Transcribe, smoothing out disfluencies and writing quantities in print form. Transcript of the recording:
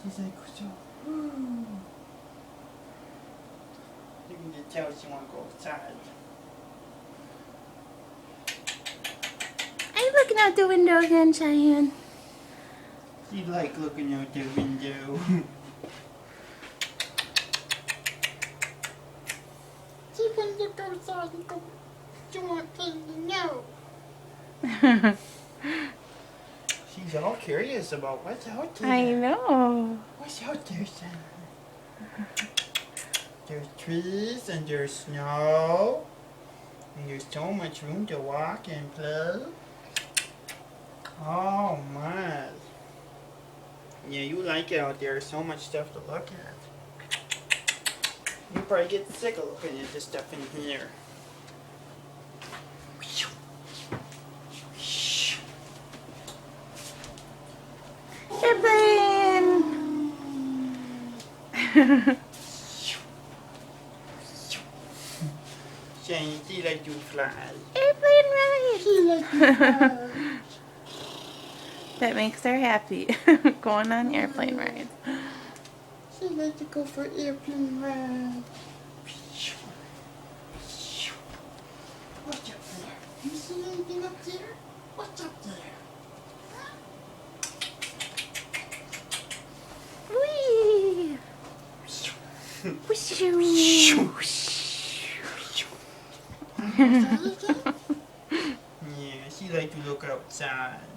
She's like, so, you can just tell she want to go outside. Are you looking out the window again, Cheyenne? She like looking out the window. She want to look outside and go. She want to know. She's all curious about what's out there. I know. What's out there, son? There's trees and there's snow. And there's so much room to walk and play. Oh my. Yeah, you like it out there. So much stuff to look at. You probably get sick of looking at this stuff in here. Airplane! Shane, she like to fly. Airplane ride! She like to fly. That makes her happy. Going on airplane rides. She like to go for airplane ride. What's up there? You see anything up there? What's up there? Whee! Whooshoo! Yeah, she like to look outside.